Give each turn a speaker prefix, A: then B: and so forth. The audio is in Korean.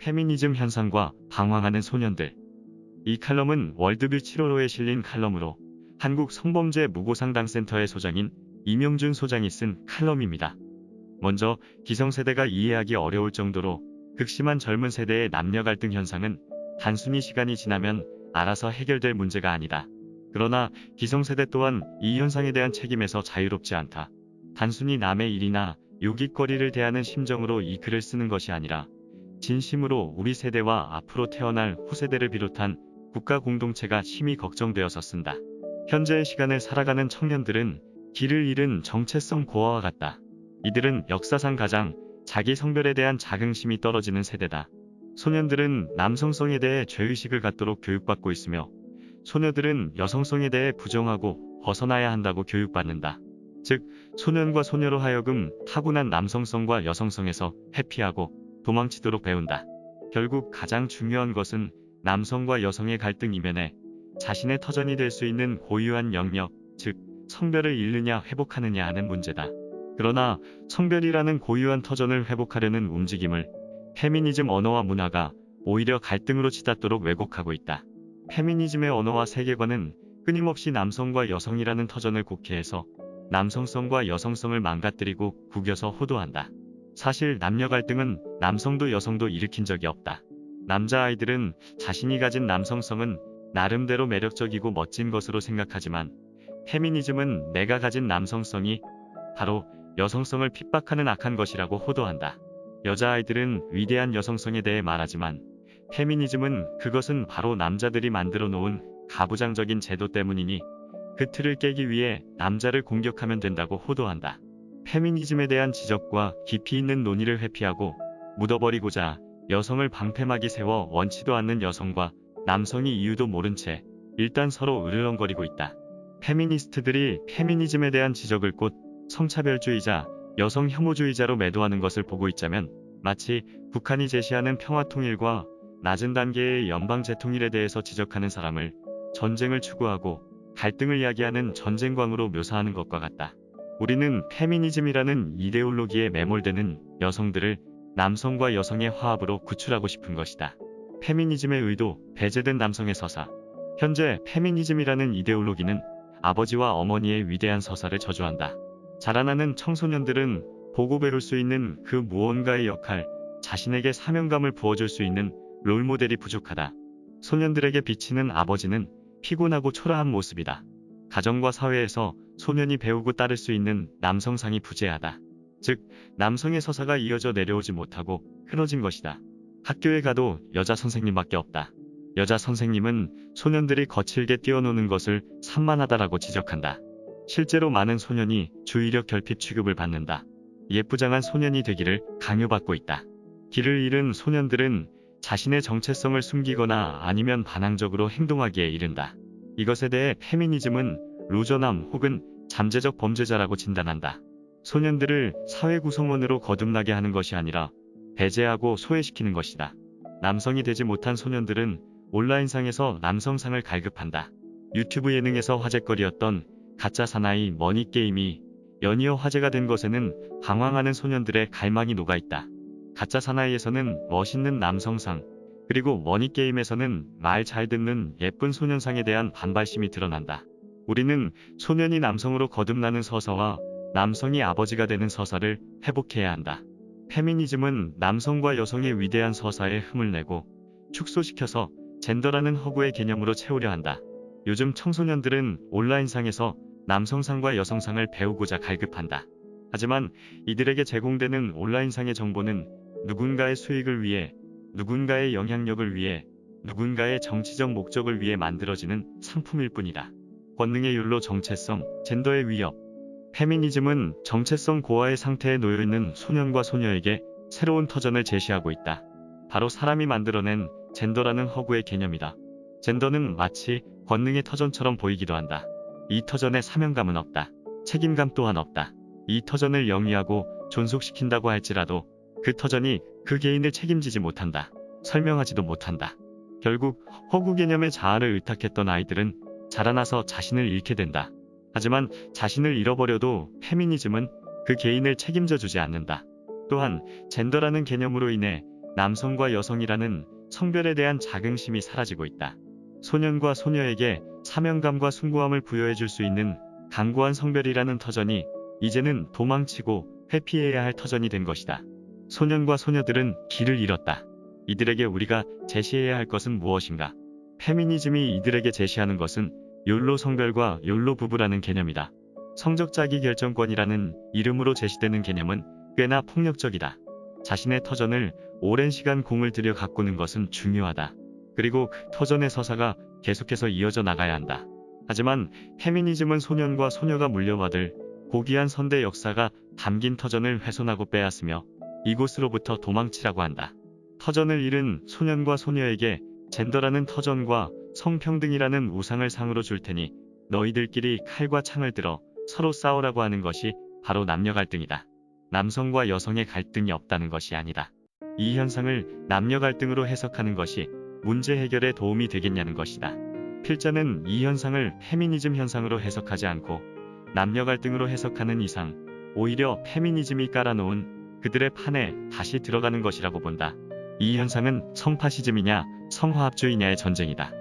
A: 페미니즘 현상과 방황하는 소년들. 이 칼럼은 월드뷰 7월호에 실린 칼럼으로 한국 성범죄 무고상담센터의 소장인 이명준 소장이 쓴 칼럼입니다. 먼저 기성세대가 이해하기 어려울 정도로 극심한 젊은 세대의 남녀 갈등 현상은 단순히 시간이 지나면 알아서 해결될 문제가 아니다. 그러나 기성세대 또한 이 현상에 대한 책임에서 자유롭지 않다. 단순히 남의 일이나 요깃거리를 대하는 심정으로 이 글을 쓰는 것이 아니라 진심으로 우리 세대와 앞으로 태어날 후세대를 비롯한 국가 공동체가 심히 걱정되어서 쓴다. 현재의 시간을 살아가는 청년들은 길을 잃은 정체성 고아와 같다. 이들은 역사상 가장 자기 성별에 대한 자긍심이 떨어지는 세대다. 소년들은 남성성에 대해 죄의식을 갖도록 교육받고 있으며 소녀들은 여성성에 대해 부정하고 벗어나야 한다고 교육받는다. 즉, 소년과 소녀로 하여금 타고난 남성성과 여성성에서 회피하고 도망치도록 배운다. 결국 가장 중요한 것은 남성과 여성의 갈등 이면에 자신의 터전이 될 수 있는 고유한 영역, 즉 성별을 잃느냐 회복하느냐 하는 문제다. 그러나 성별이라는 고유한 터전을 회복하려는 움직임을 페미니즘 언어와 문화가 오히려 갈등으로 치닫도록 왜곡하고 있다. 페미니즘의 언어와 세계관은 끊임없이 남성과 여성이라는 터전을 곡해해서 남성성과 여성성을 망가뜨리고 구겨서 호도한다. 사실 남녀 갈등은 남성도 여성도 일으킨 적이 없다. 남자아이들은 자신이 가진 남성성은 나름대로 매력적이고 멋진 것으로 생각하지만 페미니즘은 내가 가진 남성성이 바로 여성성을 핍박하는 악한 것이라고 호도한다. 여자아이들은 위대한 여성성에 대해 말하지만 페미니즘은 그것은 바로 남자들이 만들어 놓은 가부장적인 제도 때문이니 그 틀을 깨기 위해 남자를 공격하면 된다고 호도한다. 페미니즘에 대한 지적과 깊이 있는 논의를 회피하고 묻어버리고자 여성을 방패막이 세워 원치도 않는 여성과 남성이 이유도 모른 채 일단 서로 으르렁거리고 있다. 페미니스트들이 페미니즘에 대한 지적을 곧 성차별주의자, 여성 혐오주의자로 매도하는 것을 보고 있자면 마치 북한이 제시하는 평화통일과 낮은 단계의 연방제통일에 대해서 지적하는 사람을 전쟁을 추구하고 갈등을 야기하는 전쟁광으로 묘사하는 것과 같다. 우리는 페미니즘이라는 이데올로기에 매몰되는 여성들을 남성과 여성의 화합으로 구출하고 싶은 것이다. 페미니즘의 의도, 배제된 남성의 서사. 현재 페미니즘이라는 이데올로기는 아버지와 어머니의 위대한 서사를 저주한다. 자라나는 청소년들은 보고 배울 수 있는 그 무언가의 역할, 자신에게 사명감을 부어줄 수 있는 롤모델이 부족하다. 소년들에게 비치는 아버지는 피곤하고 초라한 모습이다. 가정과 사회에서 소년이 배우고 따를 수 있는 남성상이 부재하다. 즉, 남성의 서사가 이어져 내려오지 못하고 끊어진 것이다. 학교에 가도 여자 선생님밖에 없다. 여자 선생님은 소년들이 거칠게 뛰어노는 것을 산만하다라고 지적한다. 실제로 많은 소년이 주의력 결핍 취급을 받는다. 예쁘장한 소년이 되기를 강요받고 있다. 길을 잃은 소년들은 자신의 정체성을 숨기거나 아니면 반항적으로 행동하기에 이른다. 이것에 대해 페미니즘은 루저남 혹은 잠재적 범죄자라고 진단한다. 소년들을 사회 구성원으로 거듭나게 하는 것이 아니라 배제하고 소외시키는 것이다. 남성이 되지 못한 소년들은 온라인상에서 남성상을 갈급한다. 유튜브 예능에서 화제거리였던 가짜 사나이 머니게임이 연이어 화제가 된 것에는 방황하는 소년들의 갈망이 녹아있다. 가짜 사나이에서는 멋있는 남성상, 그리고 머니게임에서는 말 잘 듣는 예쁜 소년상에 대한 반발심이 드러난다. 우리는 소년이 남성으로 거듭나는 서사와 남성이 아버지가 되는 서사를 회복해야 한다. 페미니즘은 남성과 여성의 위대한 서사에 흠을 내고 축소시켜서 젠더라는 허구의 개념으로 채우려 한다. 요즘 청소년들은 온라인상에서 남성상과 여성상을 배우고자 갈급한다. 하지만 이들에게 제공되는 온라인상의 정보는 누군가의 수익을 위해, 누군가의 영향력을 위해, 누군가의 정치적 목적을 위해 만들어지는 상품일 뿐이다. 권능의 율로 정체성, 젠더의 위협. 페미니즘은 정체성 고아의 상태에 놓여있는 소년과 소녀에게 새로운 터전을 제시하고 있다. 바로 사람이 만들어낸 젠더라는 허구의 개념이다. 젠더는 마치 권능의 터전처럼 보이기도 한다. 이 터전에 사명감은 없다. 책임감 또한 없다. 이 터전을 영위하고 존속시킨다고 할지라도 그 터전이 그 개인을 책임지지 못한다. 설명하지도 못한다. 결국 허구 개념의 자아를 의탁했던 아이들은 자라나서 자신을 잃게 된다. 하지만 자신을 잃어버려도 페미니즘은 그 개인을 책임져 주지 않는다. 또한 젠더라는 개념으로 인해 남성과 여성이라는 성별에 대한 자긍심이 사라지고 있다. 소년과 소녀에게 사명감과 숭고함을 부여해줄 수 있는 강고한 성별이라는 터전이 이제는 도망치고 회피해야 할 터전이 된 것이다. 소년과 소녀들은 길을 잃었다. 이들에게 우리가 제시해야 할 것은 무엇인가? 페미니즘이 이들에게 제시하는 것은 욜로 성별과 욜로 부부라는 개념이다. 성적 자기 결정권이라는 이름으로 제시되는 개념은 꽤나 폭력적이다. 자신의 터전을 오랜 시간 공을 들여 가꾸는 것은 중요하다. 그리고 그 터전의 서사가 계속해서 이어져 나가야 한다. 하지만 페미니즘은 소년과 소녀가 물려받을 고귀한 선대 역사가 담긴 터전을 훼손하고 빼앗으며 이곳으로부터 도망치라고 한다. 터전을 잃은 소년과 소녀에게 젠더라는 터전과 성평등이라는 우상을 상으로 줄 테니 너희들끼리 칼과 창을 들어 서로 싸우라고 하는 것이 바로 남녀 갈등이다. 남성과 여성의 갈등이 없다는 것이 아니다. 이 현상을 남녀 갈등으로 해석하는 것이 문제 해결에 도움이 되겠냐는 것이다. 필자는 이 현상을 페미니즘 현상으로 해석하지 않고 남녀 갈등으로 해석하는 이상 오히려 페미니즘이 깔아놓은 그들의 판에 다시 들어가는 것이라고 본다. 이 현상은 성파시즘이냐 성화합주의냐의 전쟁이다.